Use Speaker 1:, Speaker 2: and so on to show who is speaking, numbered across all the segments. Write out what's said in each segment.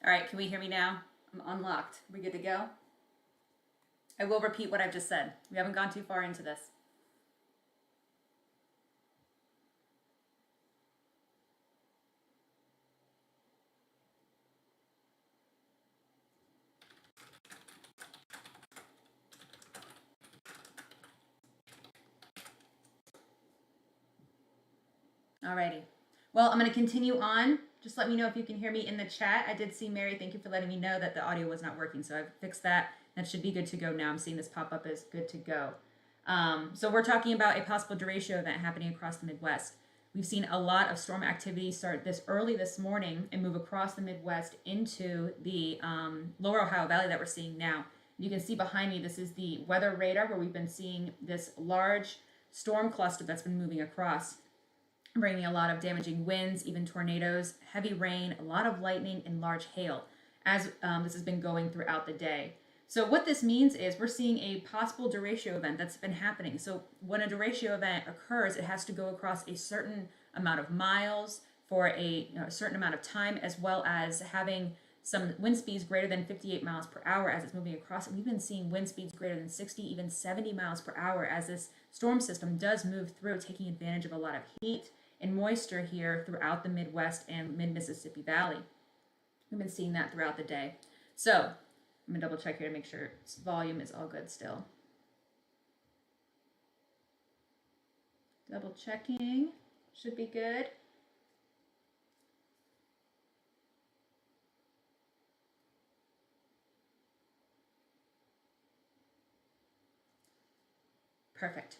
Speaker 1: All right, can we hear me now? I'm unlocked. We good to go? I will repeat what I've just said. We haven't gone too far into this. Alrighty. Well, I'm going to continue on. Just let me know if you can hear me in the chat. I did see Mary. Thank you for letting me know that the audio was not working. So I've fixed that. That should be good to go now. I'm seeing this pop up as good to go. So we're talking about a possible derecho event happening across the Midwest. We've seen a lot of storm activity start this early this morning and move across the Midwest into the lower Ohio Valley that we're seeing now. You can see behind me, this is the weather radar where we've been seeing this large storm cluster that's been moving across, bringing a lot of damaging winds, even tornadoes, heavy rain, a lot of lightning, and large hail as this has been going throughout the day. So what this means is we're seeing a possible derecho event that's been happening. So when a derecho event occurs, it has to go across a certain amount of miles for a certain amount of time, as well as having some wind speeds greater than 58 miles per hour as it's moving across. And we've been seeing wind speeds greater than 60, even 70 miles per hour as this storm system does move through, taking advantage of a lot of heat and moisture here throughout the Midwest and mid-Mississippi Valley. We've been seeing that throughout the day. So I'm gonna double check here to make sure volume is all good still. Double checking, should be good. Perfect.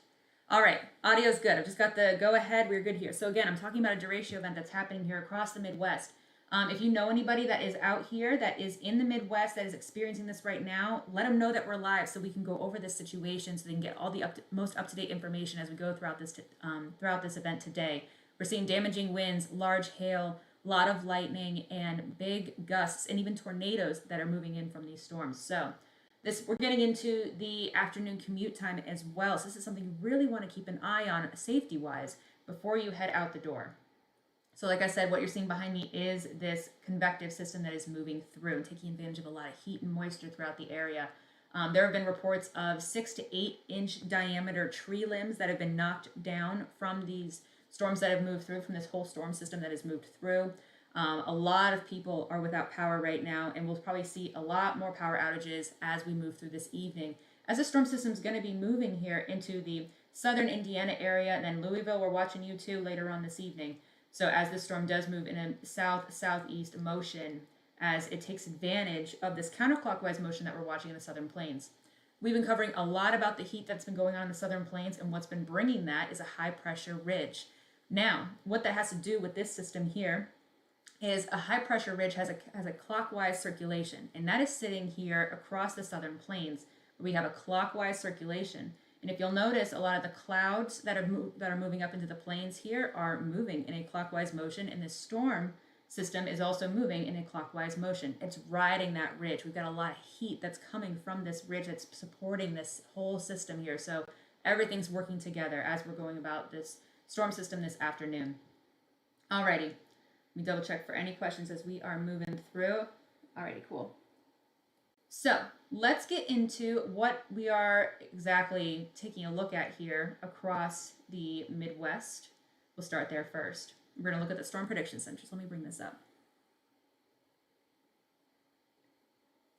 Speaker 1: All right, audio's good. I've just got the go ahead. We're good here. So again, I'm talking about a derecho event that's happening here across the Midwest. If you know anybody that is out here that is in the Midwest that is experiencing this right now, let them know that we're live so we can go over this situation so they can get all the most up-to-date information as we go throughout this event today. We're seeing damaging winds, large hail, a lot of lightning, and big gusts, and even tornadoes that are moving in from these storms. So we're getting into the afternoon commute time as well. So this is something you really want to keep an eye on safety-wise before you head out the door. So like I said, what you're seeing behind me is this convective system that is moving through and taking advantage of a lot of heat and moisture throughout the area. There have been reports of 6 to 8 inch diameter tree limbs that have been knocked down from these storms that have moved through, from this whole storm system that has moved through. A lot of people are without power right now, and we'll probably see a lot more power outages as we move through this evening. As the storm system is going to be moving here into the southern Indiana area, and then Louisville, we're watching you too later on this evening. So as this storm does move in a south-southeast motion, as it takes advantage of this counterclockwise motion that we're watching in the southern plains. We've been covering a lot about the heat that's been going on in the southern plains, and what's been bringing that is a high-pressure ridge. Now, what that has to do with this system here is a high-pressure ridge has a clockwise circulation, and that is sitting here across the southern plains, where we have a clockwise circulation. And if you'll notice, a lot of the clouds that are moving up into the plains here are moving in a clockwise motion, and this storm system is also moving in a clockwise motion. It's riding that ridge. We've got a lot of heat that's coming from this ridge that's supporting this whole system here. So everything's working together as we're going about this storm system this afternoon. Alrighty, let me double check for any questions as we are moving through. Alrighty, cool. So let's get into what we are exactly taking a look at here across the Midwest. We'll start there first. We're going to look at the Storm Prediction Centers. Let me bring this up.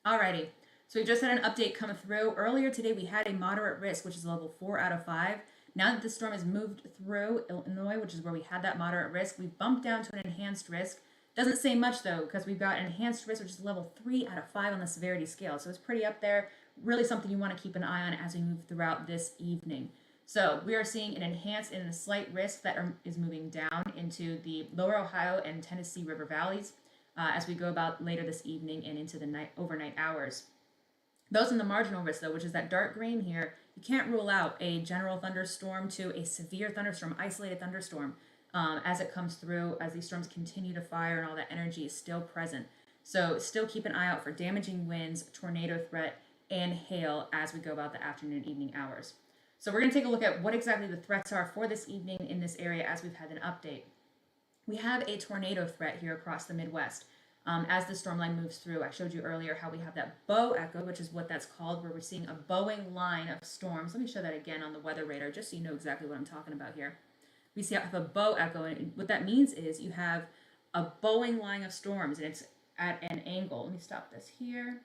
Speaker 1: Alrighty, so we just had an update come through. Earlier today we had a moderate risk, which is level 4 out of 5. Now that the storm has moved through Illinois, which is where we had that moderate risk, we've bumped down to an enhanced risk. Doesn't say much though, because we've got enhanced risk, which is level 3 out of 5 on the severity scale. So it's pretty up there. Really something you want to keep an eye on as we move throughout this evening. So we are seeing an enhanced and a slight risk that is moving down into the lower Ohio and Tennessee River valleys as we go about later this evening and into the overnight hours. Those in the marginal risk though, which is that dark green here, you can't rule out a general thunderstorm to a severe thunderstorm, isolated thunderstorm. As it comes through, as these storms continue to fire and all that energy is still present. So still keep an eye out for damaging winds, tornado threat, and hail as we go about the afternoon, evening hours. So we're going to take a look at what exactly the threats are for this evening in this area as we've had an update. We have a tornado threat here across the Midwest. as the storm line moves through. I showed you earlier how we have that bow echo, which is what that's called, where we're seeing a bowing line of storms. Let me show that again on the weather radar, just so you know exactly what I'm talking about here. We see I have a bow echo, and what that means is you have a bowing line of storms, and it's at an angle. Let me stop this here.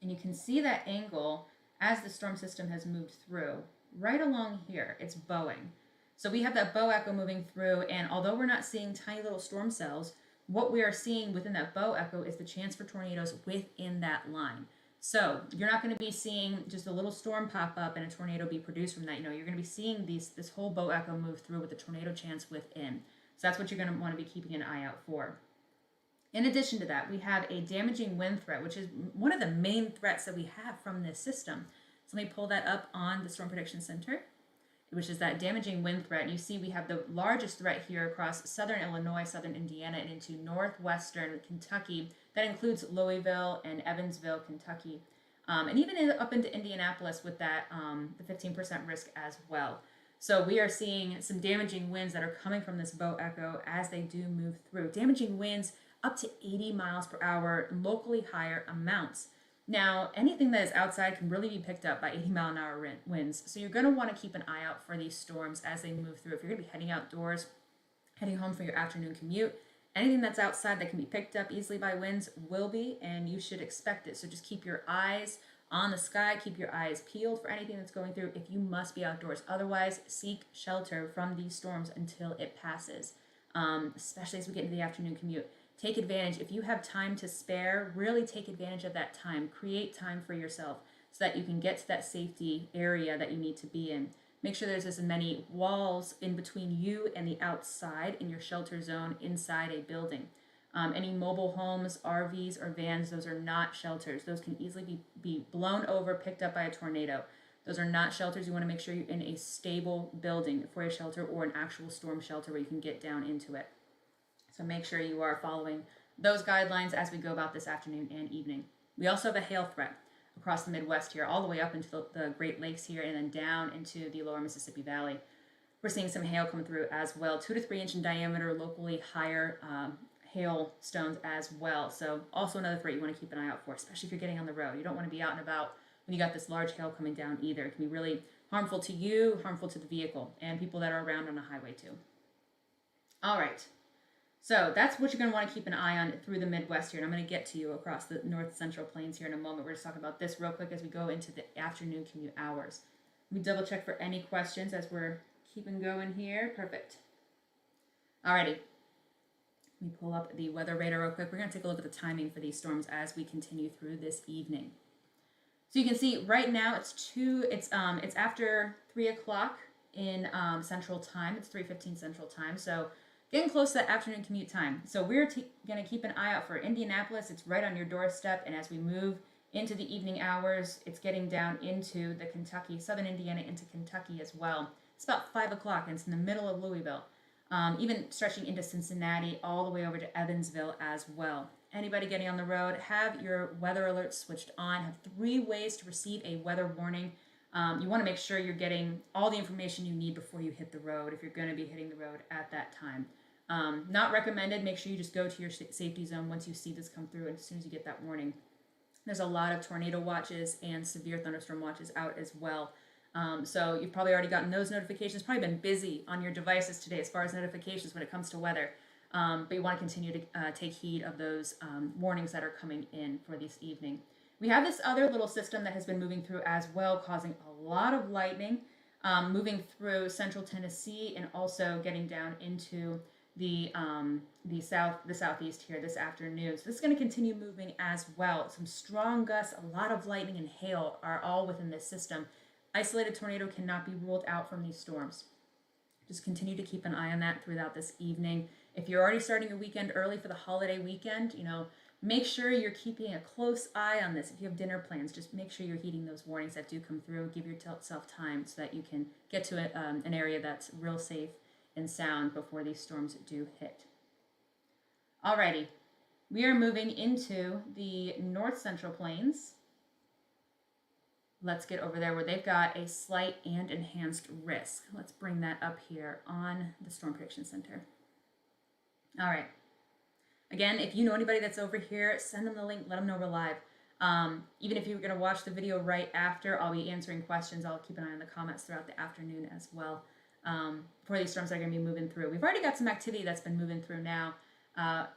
Speaker 1: And you can see that angle as the storm system has moved through. Right along here, it's bowing. So we have that bow echo moving through, and although we're not seeing tiny little storm cells, what we are seeing within that bow echo is the chance for tornadoes within that line. So you're not going to be seeing just a little storm pop up and a tornado be produced from that. You're going to be seeing this whole bow echo move through with the tornado chance within. So that's what you're going to want to be keeping an eye out for. In addition to that, we have a damaging wind threat, which is one of the main threats that we have from this system. So let me pull that up on the Storm Prediction Center, which is that damaging wind threat. And you see we have the largest threat here across southern Illinois, southern Indiana, and into northwestern Kentucky. That includes Louisville and Evansville, Kentucky, and even up into Indianapolis with that the 15% risk as well. So we are seeing some damaging winds that are coming from this bow echo as they do move through. Damaging winds up to 80 miles per hour, locally higher amounts. Now, anything that is outside can really be picked up by 80-mile-an-hour winds. So you're going to want to keep an eye out for these storms as they move through. If you're going to be heading outdoors, heading home for your afternoon commute, anything that's outside that can be picked up easily by winds will be, and you should expect it. So just keep your eyes on the sky, keep your eyes peeled for anything that's going through if you must be outdoors. Otherwise, seek shelter from these storms until it passes, especially as we get into the afternoon commute. Take advantage. If you have time to spare, really take advantage of that time. Create time for yourself so that you can get to that safety area that you need to be in. Make sure there's as many walls in between you and the outside in your shelter zone inside a building. Any mobile homes, RVs, or vans, those are not shelters. Those can easily be blown over, picked up by a tornado. Those are not shelters. You want to make sure you're in a stable building for a shelter or an actual storm shelter where you can get down into it. So make sure you are following those guidelines as we go about this afternoon and evening. We also have a hail threat across the Midwest here, all the way up into the Great Lakes here and then down into the lower Mississippi Valley. We're seeing some hail come through as well, 2 to 3 inch in diameter, locally higher hail stones as well. So also another threat you want to keep an eye out for, especially if you're getting on the road. You don't want to be out and about when you got this large hail coming down either. It can be really harmful to you, harmful to the vehicle, and people that are around on the highway too. All right. So that's what you're going to want to keep an eye on through the Midwest here. And I'm going to get to you across the north central plains here in a moment. We're just talking about this real quick as we go into the afternoon commute hours. Let me double check for any questions as we're keeping going here. Perfect. Alrighty. Let me pull up the weather radar real quick. We're going to take a look at the timing for these storms as we continue through this evening. So you can see right now it's after 3 o'clock in Central Time. It's 3:15 Central Time. So getting close to that afternoon commute time. So we're going to keep an eye out for Indianapolis. It's right on your doorstep. And as we move into the evening hours, it's getting down into the Kentucky, southern Indiana into Kentucky as well. It's about 5 o'clock and it's in the middle of Louisville. Even stretching into Cincinnati all the way over to Evansville as well. Anybody getting on the road, have your weather alerts switched on. Have 3 ways to receive a weather warning. You want to make sure you're getting all the information you need before you hit the road if you're going to be hitting the road at that time. Not recommended. Make sure you just go to your safety zone once you see this come through and as soon as you get that warning. There's a lot of tornado watches and severe thunderstorm watches out as well. So you've probably already gotten those notifications, probably been busy on your devices today as far as notifications when it comes to weather. But you want to continue to take heed of those warnings that are coming in for this evening. We have this other little system that has been moving through as well, causing a lot of lightning, moving through central Tennessee and also getting down into the southeast here this afternoon. So this is going to continue moving as well. Some strong gusts, a lot of lightning and hail are all within this system. Isolated tornado cannot be ruled out from these storms. Just continue to keep an eye on that throughout this evening. If you're already starting your weekend early for the holiday weekend, make sure you're keeping a close eye on this. If you have dinner plans, just make sure you're heeding those warnings that do come through. Give yourself time so that you can get to an area that's real safe and sound before these storms do hit. Alrighty, we are moving into the north central plains. Let's get over there where they've got a slight and enhanced risk. Let's bring that up here on the Storm Prediction Center. All right. Again, if you know anybody that's over here, send them the link, let them know we're live. Even if you're going to watch the video right after, I'll be answering questions. I'll keep an eye on the comments throughout the afternoon as well for these storms that are going to be moving through. We've already got some activity that's been moving through now.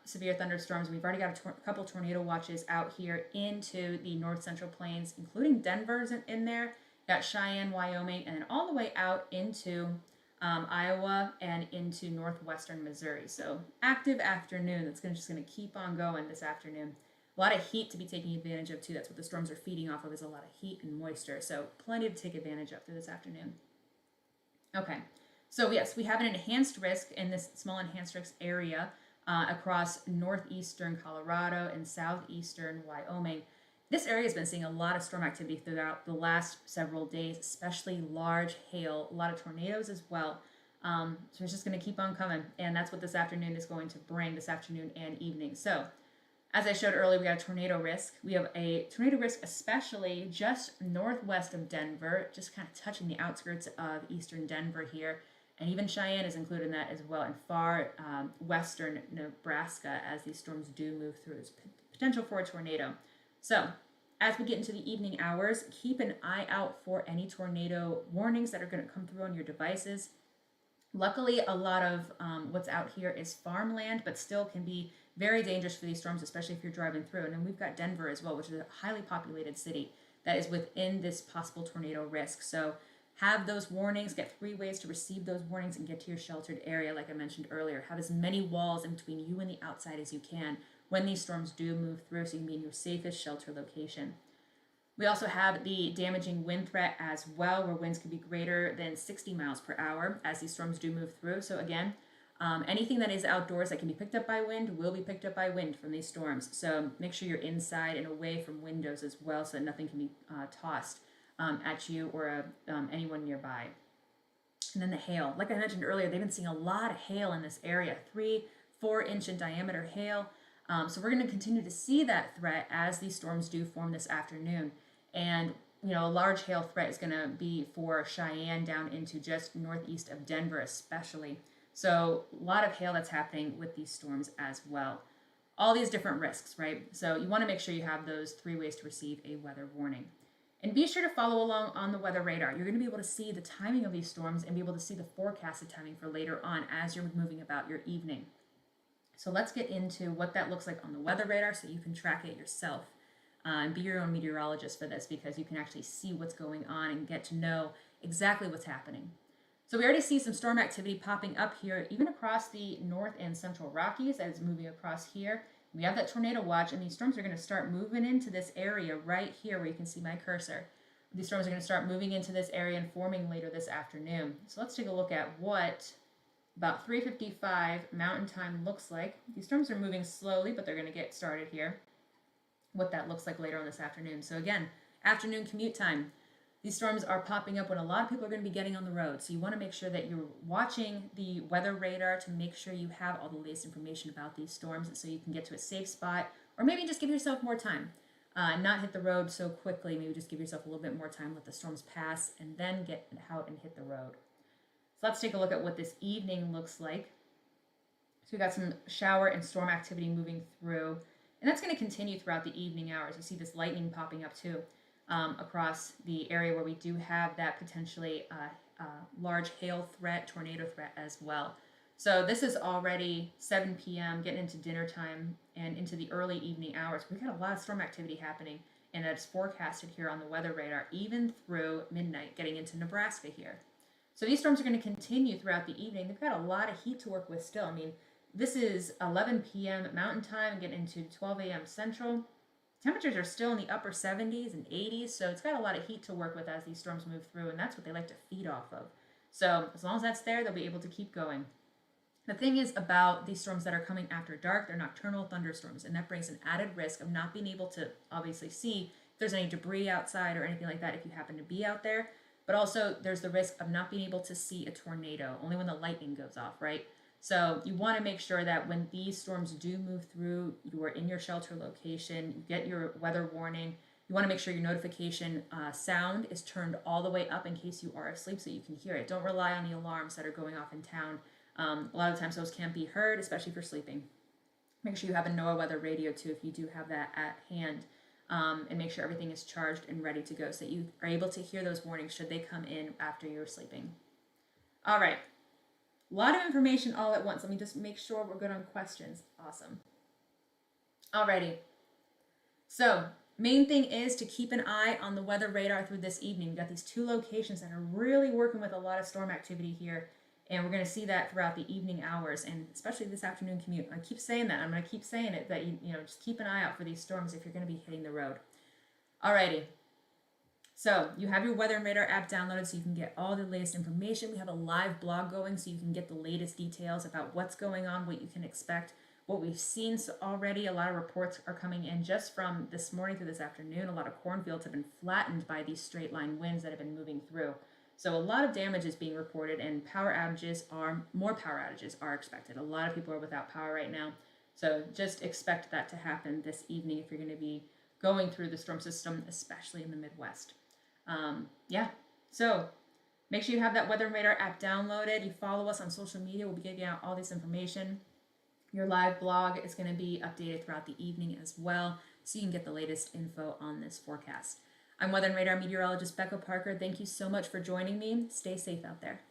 Speaker 1: Severe thunderstorms. We've already got a couple tornado watches out here into the north central plains, including Denver's in there. Got Cheyenne, Wyoming, and then all the way out into Iowa and into northwestern Missouri. So active afternoon. That's just going to keep on going this afternoon. A lot of heat to be taking advantage of too. That's what the storms are feeding off of, is a lot of heat and moisture. So plenty to take advantage of through this afternoon. Okay, so yes, we have an enhanced risk in this small enhanced risk area across northeastern Colorado and southeastern Wyoming. This area has been seeing a lot of storm activity throughout the last several days, especially large hail, a lot of tornadoes as well. So it's just going to keep on coming, and that's what this afternoon is going to bring, this afternoon and evening. So as I showed earlier, we got a tornado risk. We have a tornado risk especially just northwest of Denver, just kind of touching the outskirts of eastern Denver here. And even Cheyenne is included in that as well, and far western Nebraska as these storms do move through. There's potential for a tornado. So as we get into the evening hours, keep an eye out for any tornado warnings that are going to come through on your devices. Luckily, a lot of what's out here is farmland, but still can be very dangerous for these storms, especially if you're driving through. And then we've got Denver as well, which is a highly populated city that is within this possible tornado risk. So have those warnings, get 3 ways to receive those warnings and get to your sheltered area, like I mentioned earlier. Have as many walls in between you and the outside as you can when these storms do move through, so you can be in your safest shelter location. We also have the damaging wind threat as well, where winds can be greater than 60 miles per hour as these storms do move through. So again, anything that is outdoors that can be picked up by wind will be picked up by wind from these storms. So make sure you're inside and away from windows as well, so that nothing can be tossed at you or anyone nearby. And then the hail. Like I mentioned earlier, they've been seeing a lot of hail in this area, 3-4 inch in diameter hail. So we're going to continue to see that threat as these storms do form this afternoon. And a large hail threat is going to be for Cheyenne down into just northeast of Denver especially. So a lot of hail that's happening with these storms as well. All these different risks, right? So you want to make sure you have those 3 ways to receive a weather warning. And be sure to follow along on the weather radar. You're going to be able to see the timing of these storms and be able to see the forecasted timing for later on as you're moving about your evening. So let's get into what that looks like on the weather radar so you can track it yourself. And be your own meteorologist for this, because you can actually see what's going on and get to know exactly what's happening. So we already see some storm activity popping up here, even across the north and central Rockies as moving across here. We have that tornado watch, and these storms are going to start moving into this area right here where you can see my cursor. These storms are going to start moving into this area and forming later this afternoon. So let's take a look at what about 3:55 Mountain Time looks like. These storms are moving slowly, but they're going to get started here. What that looks like later on this afternoon. So again, afternoon commute time. These storms are popping up when a lot of people are going to be getting on the road. So you want to make sure that you're watching the weather radar to make sure you have all the latest information about these storms so you can get to a safe spot, or maybe just give yourself more time. Not hit the road so quickly. Maybe just give yourself a little bit more time, let the storms pass, and then get out and hit the road. So let's take a look at what this evening looks like. So we got some shower and storm activity moving through, and that's going to continue throughout the evening hours. You see this lightning popping up too. Across the area where we do have that potentially large hail threat, tornado threat as well. So this is already 7 p.m., getting into dinner time and into the early evening hours. We've got a lot of storm activity happening, and that's forecasted here on the weather radar, even through midnight, getting into Nebraska here. So these storms are going to continue throughout the evening. They've got a lot of heat to work with still. I mean, this is 11 p.m. Mountain Time and getting into 12 a.m. Central. Temperatures are still in the upper 70s and 80s, so it's got a lot of heat to work with as these storms move through, and that's what they like to feed off of. So as long as that's there, they'll be able to keep going. The thing is about these storms that are coming after dark, they're nocturnal thunderstorms, and that brings an added risk of not being able to obviously see if there's any debris outside or anything like that if you happen to be out there. But also there's the risk of not being able to see a tornado, only when the lightning goes off, right? So you want to make sure that when these storms do move through, you are in your shelter location, you get your weather warning. You want to make sure your notification sound is turned all the way up in case you are asleep so you can hear it. Don't rely on the alarms that are going off in town. A lot of times those can't be heard, especially if you're sleeping. Make sure you have a NOAA weather radio too if you do have that at hand. And make sure everything is charged and ready to go so that you are able to hear those warnings should they come in after you're sleeping. All right. A lot of information all at once. Let me just make sure we're good on questions. Awesome. Alrighty. So, main thing is to keep an eye on the weather radar through this evening. We've got these two locations that are really working with a lot of storm activity here. And we're going to see that throughout the evening hours and especially this afternoon commute. I keep saying that. I'm going to keep saying it, that you know, just keep an eye out for these storms if you're going to be hitting the road. Alrighty. So you have your Weather and Radar app downloaded so you can get all the latest information. We have a live blog going so you can get the latest details about what's going on, what you can expect, what we've seen already. A lot of reports are coming in just from this morning to this afternoon. A lot of cornfields have been flattened by these straight line winds that have been moving through. So a lot of damage is being reported, and more power outages are expected. A lot of people are without power right now. So just expect that to happen this evening if you're going to be going through the storm system, especially in the Midwest. So make sure you have that Weather and Radar app downloaded. You follow us on social media. We'll be giving out all this information. Your live blog is going to be updated throughout the evening as well, so you can get the latest info on this forecast. I'm Weather and Radar meteorologist Becca Parker. Thank you so much for joining me. Stay safe out there.